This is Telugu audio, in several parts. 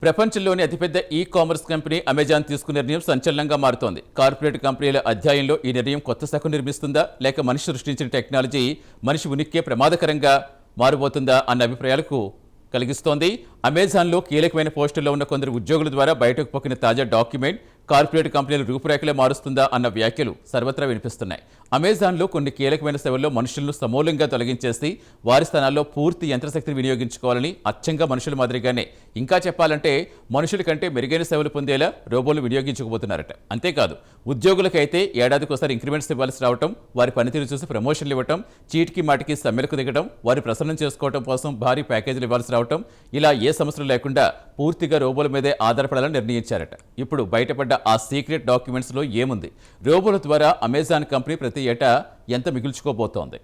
ప్రపంచంలోని అతిపెద్ద ఈ-కామర్స్ కంపెనీ అమెజాన్ తీసుకున్న నిర్ణయం సంచలనంగా మారుతోంది. కార్పొరేట్ కంపెనీల అధ్యాయంలో ఈ నిర్ణయం కొత్త శకం నిర్మిస్తుందా, లేక మనిషి సృష్టించిన టెక్నాలజీ మనిషి ఉనికికే ప్రమాదకరంగా మారబోతుందా అన్న అభిప్రాయాలకు కలిగిస్తోంది. అమెజాన్లో కీలకమైన పోస్టుల్లో ఉన్న కొందరు ఉద్యోగుల ద్వారా బయటకు పొక్కిన తాజా డాక్యుమెంట్ కార్పొరేట్ కంపెనీల రూపురేఖలే మారుస్తుందా అన్న వ్యాఖ్యలు సర్వత్రా వినిపిస్తున్నాయి. అమెజాన్లో కొన్ని కీలకమైన సేవల్లో మనుషులను సమూలంగా తొలగించేసి వారి స్థానాల్లో పూర్తి యంత్రశక్తిని వినియోగించుకోవాలని, అచ్చంగా మనుషుల మాదిరిగానే, ఇంకా చెప్పాలంటే మనుషుల కంటే మెరుగైన సేవలు పొందేలా రోబోలు వినియోగించుకోబోతున్నారట. అంతేకాదు, ఉద్యోగులకైతే ఏడాదికోసారి ఇంక్రిమెంట్స్ ఇవ్వాల్సి రావటం, వారి పనితీరు చూసి ప్రమోషన్లు ఇవ్వటం, చీటికి మాటికి సమ్మెలకు దిగడం, వారి ప్రసన్నం చేసుకోవడం కోసం భారీ ప్యాకేజీలు ఇవ్వాల్సి రావటం, ఇలా ఏ సమస్యలు లేకుండా పూర్తిగా రోబోల మీదే ఆధారపడాలని నిర్ణయించారట. ఇప్పుడు బయటపడ్డ ఆ సీక్రెట్ డాక్యుమెంట్స్లో ఏముంది? రోబోల ద్వారా అమెజాన్ కంపెనీ ప్రతి ఏటా ఎంత మిగుల్చుకోబోతోంది?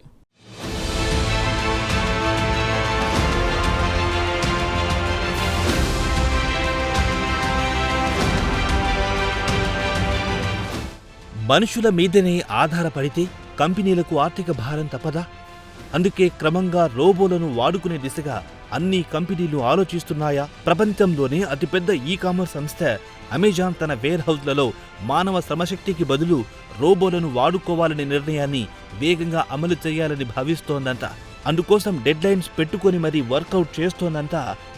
మనుషుల మీదనే ఆధారపడితే కంపెనీలకు ఆర్థిక భారం తప్పదా? అందుకే క్రమంగా రోబోలను వాడుకునే దిశగా అన్ని కంపెనీలు ఆలోచిస్తున్నాయా? ప్రపంచంలోనే అతిపెద్ద ఈ-కామర్స్ సంస్థ అమెజాన్ తన వేర్ హౌస్లలో మానవ శ్రమశక్తికి బదులు రోబోలను వాడుకోవాలనే నిర్ణయాన్ని వేగంగా అమలు చేయాలని భావిస్తోందంట. అందుకోసం డెడ్లైన్స్ పెట్టుకుని మరీ వర్కౌట్ చేస్తోందంట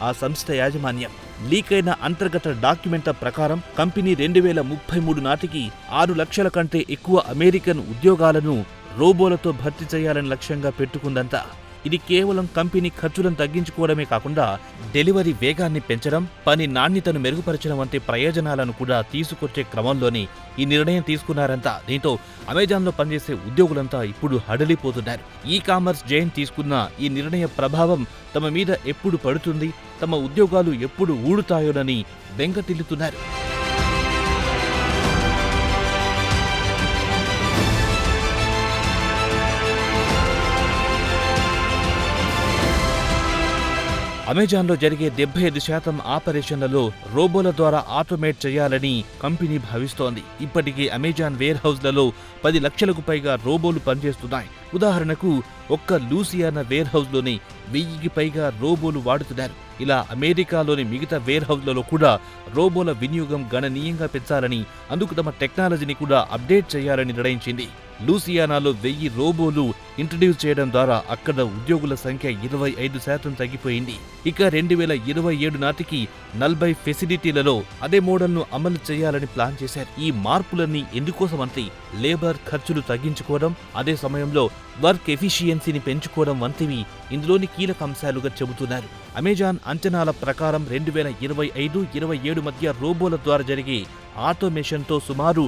ఆ సంస్థ యాజమాన్యం. లీకైన అంతర్గత డాక్యుమెంట్ల ప్రకారం కంపెనీ 2033 నాటికి 6 లక్షల కంటే ఎక్కువ అమెరికన్ ఉద్యోగాలను రోబోలతో భర్తీ చేయాలని లక్ష్యంగా పెట్టుకుందంట. ఇది కేవలం కంపెనీ ఖర్చులను తగ్గించుకోవడమే కాకుండా డెలివరీ వేగాన్ని పెంచడం, పని నాణ్యతను మెరుగుపరచడం వంటి ప్రయోజనాలను కూడా తీసుకొచ్చే క్రమంలోనే ఈ నిర్ణయం తీసుకున్నారంట. దీంతో అమెజాన్లో పనిచేసే ఉద్యోగులంతా ఇప్పుడు హడలిపోతున్నారు. ఈ-కామర్స్ జైంట్ తీసుకున్న ఈ నిర్ణయ ప్రభావం తమ మీద ఎప్పుడు పడుతుంది, తమ ఉద్యోగాలు ఎప్పుడు ఊడుతాయోనని బెంగటిల్లుతున్నారు. అమెజాన్లో జరిగే 75% ఆపరేషన్లలో రోబోల ద్వారా ఆటోమేట్ చేయాలని కంపెనీ భావిస్తోంది. ఇప్పటికే అమెజాన్ వేర్ హౌస్లలో 10 లక్షలకు పైగా రోబోలు పనిచేస్తున్నాయి. ఉదాహరణకు ఒక్క లూసియానా వేర్ హౌస్లోనే 1000కి పైగా రోబోలు వాడుతున్నారు. ఇలా అమెరికాలోని మిగతా వేర్ హౌస్లలో కూడా రోబోల వినియోగం గణనీయంగా పెంచాలని, అందుకు తమ టెక్నాలజీని కూడా అప్డేట్ చేయాలని నిర్ణయించింది. లూసియానాలో 1000 రోబోలు ఇంట్రడ్యూస్ చేయడం ద్వారా అక్కడ ఉద్యోగుల సంఖ్య 25% తగ్గిపోయింది. ఇక 2027 నాటికి 40 ఫెసిలిటీలలో అదే మోడల్ను అమలు చేయాలని ప్లాన్ చేశారు. ఈ మార్పులన్నీ ఎందుకోసమంటే లేబర్ ఖర్చులు తగ్గించుకోవడం, అదే సమయంలో వర్క్ ఎఫిషియన్సీని పెంచుకోవడం వంటివి ఇందులోని కీలక అంశాలుగా చెబుతున్నారు. అమెజాన్ అంచనాల ప్రకారం 2025-27 మధ్య రోబోల ద్వారా జరిగే ఆటోమేషన్తో సుమారు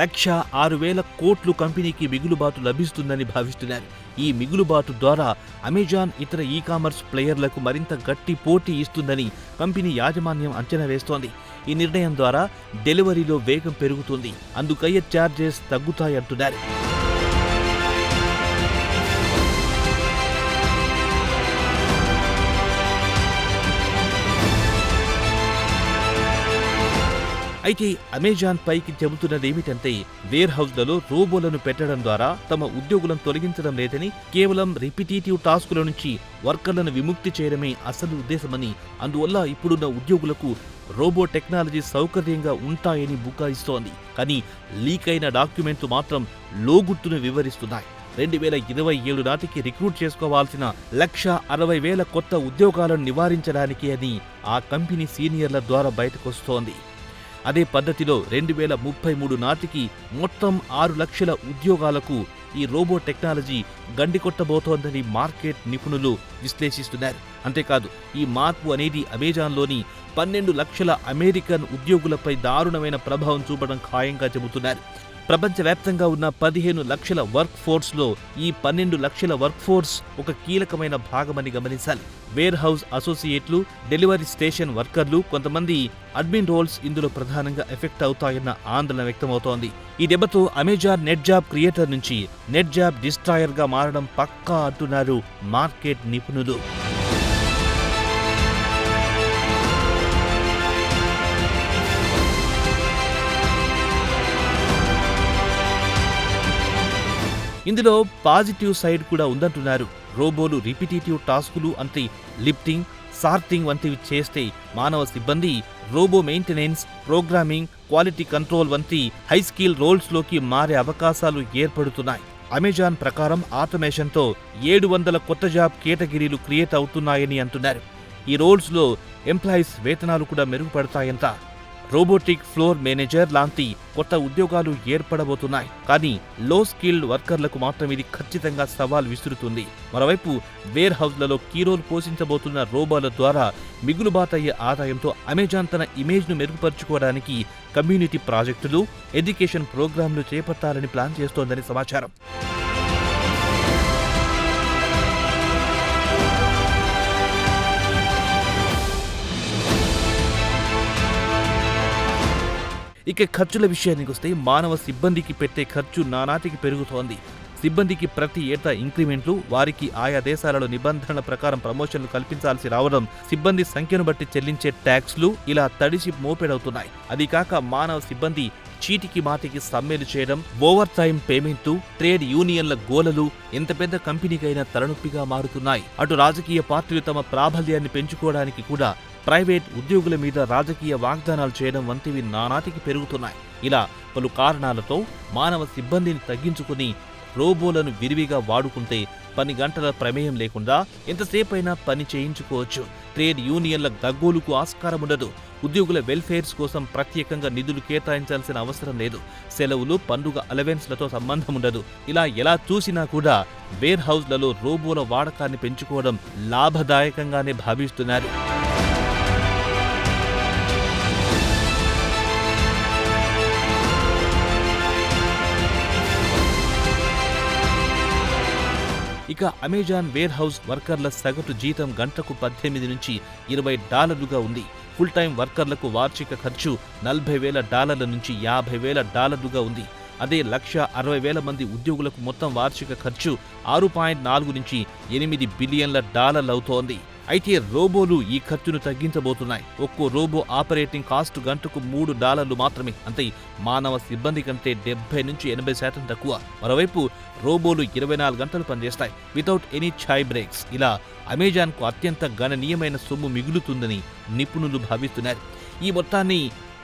1,06,000 కోట్లు కంపెనీకి మిగులుబాటు లభిస్తుందని భావిస్తున్నారు. ఈ మిగులుబాటు ద్వారా అమెజాన్ ఇతర ఈ-కామర్స్ ప్లేయర్లకు మరింత గట్టి పోటీ ఇస్తుందని కంపెనీ యాజమాన్యం అంచనా వేస్తోంది. ఈ నిర్ణయం ద్వారా డెలివరీలో వేగం పెరుగుతుంది, అందుకయ్యే ఛార్జెస్ తగ్గుతాయంటున్నారు. అయితే అమెజాన్ పైకి చెబుతున్నదేమిటంటే వేర్ హౌస్లలో రోబోలను పెట్టడం ద్వారా తమ ఉద్యోగులను తొలగించడం లేదని, కేవలం రిపిటేటివ్ టాస్కుల నుంచి వర్కర్లను విముక్తి చేయడమే అసలు ఉద్దేశమని, అందువల్ల ఇప్పుడున్న ఉద్యోగులకు రోబో టెక్నాలజీ సౌకర్యంగా ఉంటాయని బుకాయిస్తోంది. కానీ లీక్ అయిన డాక్యుమెంట్లు మాత్రం లోగుట్టును వివరిస్తున్నాయి. 2027 నాటికి రిక్రూట్ చేసుకోవాల్సిన 1,60,000 కొత్త ఉద్యోగాలను నివారించడానికి అని ఆ కంపెనీ సీనియర్ల ద్వారా బయటకొస్తోంది. అదే పద్ధతిలో 2033 నాటికి మొత్తం 6 లక్షల ఉద్యోగాలకు ఈ రోబో టెక్నాలజీ గండికొట్టబోతోందని మార్కెట్ నిపుణులు విశ్లేషిస్తున్నారు. అంతేకాదు, ఈ మార్పు అనేది అమెజాన్లోని 12 లక్షల అమెరికన్ ఉద్యోగులపై దారుణమైన ప్రభావం చూపడం ఖాయంగా చెబుతున్నారు. ప్రపంచవ్యాప్తంగా ఉన్న 15 లక్షల వర్క్ ఫోర్స్లో ఈ 12 లక్షల వర్క్ ఫోర్స్ ఒక కీలకమైన భాగమని గమనించాలి. వేర్ హౌస్ అసోసియేట్లు, డెలివరీ స్టేషన్ వర్కర్లు, కొంతమంది అడ్మిన్ రోల్స్ ఇందులో ప్రధానంగా ఎఫెక్ట్ అవుతాయన్న ఆందోళన వ్యక్తమవుతోంది. ఈ దెబ్బతో అమెజాన్ నెట్ జాబ్ క్రియేటర్ నుంచి నెట్ జాబ్ డిస్ట్రాయర్ గా మారడం పక్కా అంటున్నారు మార్కెట్ నిపుణులు. ఇందులో పాజిటివ్ సైడ్ కూడా ఉందంటున్నారు. రోబోలు రిపిటేటివ్ టాస్కులు అంటే లిఫ్టింగ్, సార్టింగ్ వంటివి చేస్తే మానవ సిబ్బంది robo maintenance, programming, quality control వంటి హై స్కిల్ రోల్స్లోకి మారే అవకాశాలు ఏర్పడుతున్నాయి. అమెజాన్ ప్రకారం ఆటోమేషన్తో 700 కొత్త జాబ్ కేటగిరీలు క్రియేట్ అవుతున్నాయని అంటున్నారు. ఈ రోల్స్లో ఎంప్లాయీస్ వేతనాలు కూడా మెరుగుపడతాయంట. రోబోటిక్ ఫ్లోర్ మేనేజర్ లాంటి కొత్త ఉద్యోగాలు ఏర్పడబోతున్నాయి. కానీ లో స్కిల్డ్ వర్కర్లకు మాత్రం ఇది ఖచ్చితంగా సవాల్ విసురుతుంది. మరోవైపు వేర్ హౌస్లలో కీ రోల్ పోషించబోతున్న రోబోల ద్వారా మిగులుబాటయ్యే ఆదాయంతో అమెజాన్ తన ఇమేజ్ను మెరుగుపరుచుకోవడానికి కమ్యూనిటీ ప్రాజెక్టులు, ఎడ్యుకేషన్ ప్రోగ్రాంలు చేపట్టాలని ప్లాన్ చేస్తోందని సమాచారం. ఇక ఖర్చుల విషయానికి వస్తే మానవ సిబ్బందికి పెట్టే ఖర్చు నానాటికి పెరుగుతోంది. సిబ్బందికి ప్రతి ఏటా ఇంక్రిమెంట్లు, వారికి ఆయా దేశాలలో నిబంధనల ప్రకారం ప్రమోషన్లు కల్పించాల్సి రావడం, సిబ్బంది సంఖ్యను బట్టి చెల్లించే ట్యాక్స్లు ఇలా తడిసి మోపెడవుతున్నాయి. అది కాక మానవ సిబ్బంది చీటికి మాటికి సమ్మెలు చేయడం, ఓవర్ టైం పేమెంట్లు, ట్రేడ్ యూనియన్ల గోలలు ఎంత పెద్ద కంపెనీకైనా తలనొప్పిగా మారుతున్నాయి. అటు రాజకీయ పార్టీలు తమ ప్రాబల్యాన్ని పెంచుకోవడానికి కూడా ప్రైవేట్ ఉద్యోగుల మీద రాజకీయ వాగ్దానాలు చేయడం వంటివి నానాటికి పెరుగుతున్నాయి. ఇలా పలు కారణాలతో మానవ సిబ్బందిని తగ్గించుకుని రోబోలను విరివిగా వాడుకుంటే పని గంటల ప్రమేయం లేకుండా ఎంతసేపైనా పని చేయించుకోవచ్చు. ట్రేడ్ యూనియన్ల గగ్గోలుకు ఆస్కారం ఉండదు. ఉద్యోగుల వెల్ఫేర్స్ కోసం ప్రత్యేకంగా నిధులు కేటాయించాల్సిన అవసరం లేదు. సెలవులు, పండుగ అలవెన్స్లతో సంబంధం ఉండదు. ఇలా ఎలా చూసినా కూడా వేర్ హౌస్లలో రోబోల వాడకాన్ని పెంచుకోవడం లాభదాయకంగానే భావిస్తున్నారు. ఇక అమెజాన్ వేర్ హౌస్ వర్కర్ల సగటు జీతం గంటకు $18 నుంచి $20 ఉంది. ఫుల్ టైం వర్కర్లకు వార్షిక ఖర్చు $40,000 నుంచి $50,000 ఉంది. అదే 1,60,000 మంది ఉద్యోగులకు మొత్తం వార్షిక ఖర్చు $6.4 నుంచి $8 బిలియన్ల అవుతోంది. అయితే రోబోలు ఈ ఖర్చును తగ్గించబోతున్నాయి. ఒక్కో రోబో ఆపరేటింగ్ కాస్ట్ గంటకు $3 మాత్రమే. అంటే మానవ సిబ్బంది కంటే 70 నుంచి 80% తక్కువ. మరోవైపు రోబోలు 24 గంటలు పనిచేస్తాయి, వితౌట్ ఎనీ ఛాయ్ బ్రేక్స్. ఇలా అమెజాన్కు అత్యంత గణనీయమైన సొమ్ము మిగులుతుందని నిపుణులు భావిస్తున్నారు. ఈ మొత్తాన్ని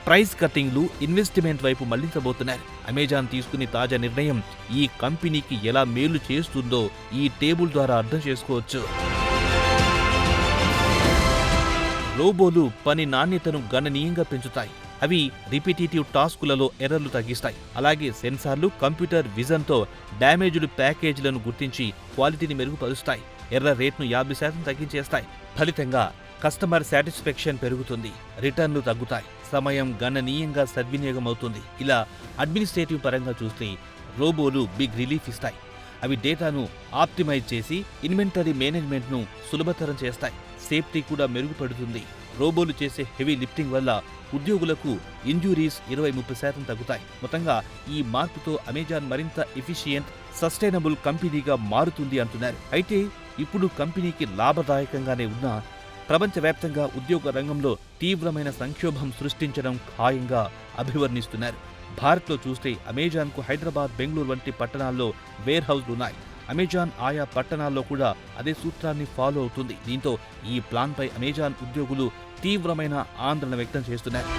ప్రైస్ కట్టింగ్లు, ఇన్వెస్ట్మెంట్ వైపు మళ్లించబోతున్నారు. అమెజాన్ తీసుకునే తాజా నిర్ణయం ఈ కంపెనీకి ఎలా మేలు చేస్తుందో ఈ టేబుల్ ద్వారా అర్థం చేసుకోవచ్చు. రోబోలు పని నాణ్యతను గణనీయంగా పెంచుతాయి. అవి రిపిటేటివ్ టాస్కులలో ఎర్రర్లు తగ్గిస్తాయి. అలాగే సెన్సార్లు, కంప్యూటర్ విజన్తో డ్యామేజ్డ్ ప్యాకేజీలను గుర్తించి క్వాలిటీని మెరుగుపరుస్తాయి. ఎర్రర్ రేట్ను 50% తగ్గించేస్తాయి. ఫలితంగా కస్టమర్ సాటిస్ఫాక్షన్ పెరుగుతుంది, రిటర్న్లు తగ్గుతాయి, సమయం గణనీయంగా సద్వినియోగమవుతుంది. ఇలా అడ్మినిస్ట్రేటివ్ పరంగా చూస్తే రోబోలు బిగ్ రిలీఫ్ ఇస్తాయి. అవి డేటాను ఆప్టిమైజ్ చేసి ఇన్వెంటరీ మేనేజ్మెంట్ను సులభతరం చేస్తాయి. సేఫ్టీ కూడా మెరుగుపడుతుంది. రోబోలు చేసే హెవీ లిఫ్టింగ్ వల్ల ఉద్యోగులకు ఇంజురీస్ 20-30% తగ్గుతాయి. మొత్తంగా ఈ మార్పుతో అమెజాన్ మరింత ఎఫిషియెంట్, సస్టైనబుల్ కంపెనీగా మారుతుంది అంటున్నారు. అయితే ఇప్పుడు కంపెనీకి లాభదాయకంగానే ఉన్నా ప్రపంచవ్యాప్తంగా ఉద్యోగ రంగంలో తీవ్రమైన సంక్షోభం సృష్టించడం ఖాయంగా అభివర్ణిస్తున్నారు. భారత్లో చూస్తే అమెజాన్కు హైదరాబాద్, బెంగళూరు వంటి పట్టణాల్లో వేర్ హౌస్లున్నాయి. అమెజాన్ ఆయా పట్టణాల్లో కూడా అదే సూత్రాన్ని ఫాలో అవుతుంది. దీంతో ఈ ప్లాన్పై అమెజాన్ ఉద్యోగులు తీవ్రమైన ఆందోళన వ్యక్తం చేస్తున్నారు.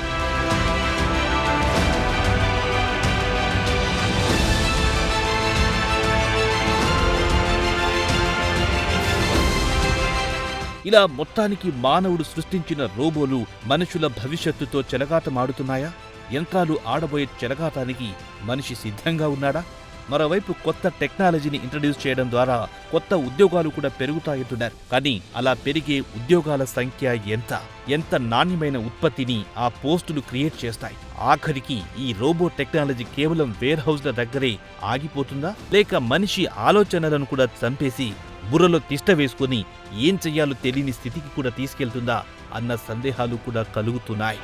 ఇలా మొత్తానికి మానవుడు సృష్టించిన రోబోలు మనుషుల భవిష్యత్తుతో చెలగాటమాడుతున్నాయా? యంత్రాలు ఆడబోయే చెలగాటానికి మనిషి సిద్ధంగా ఉన్నాడా? మరోవైపు కొత్త టెక్నాలజీని ఇంట్రడ్యూస్ చేయడం ద్వారా కొత్త ఉద్యోగాలు కూడా పెరుగుతాయంటున్నారు. కానీ అలా పెరిగే ఉద్యోగాల సంఖ్య ఎంత నాణ్యమైన ఉత్పత్తిని ఆ పోస్టులు క్రియేట్ చేస్తాయి? ఆఖరికి ఈ రోబో టెక్నాలజీ కేవలం వేర్ హౌస్ల దగ్గరే ఆగిపోతుందా? లేక మనిషి ఆలోచనలను కూడా చంపేసి బుర్రలో తిష్ట వేసుకుని ఏం చెయ్యాలో తెలియని స్థితికి కూడా తీసుకెళ్తుందా అన్న సందేహాలు కూడా కలుగుతున్నాయి.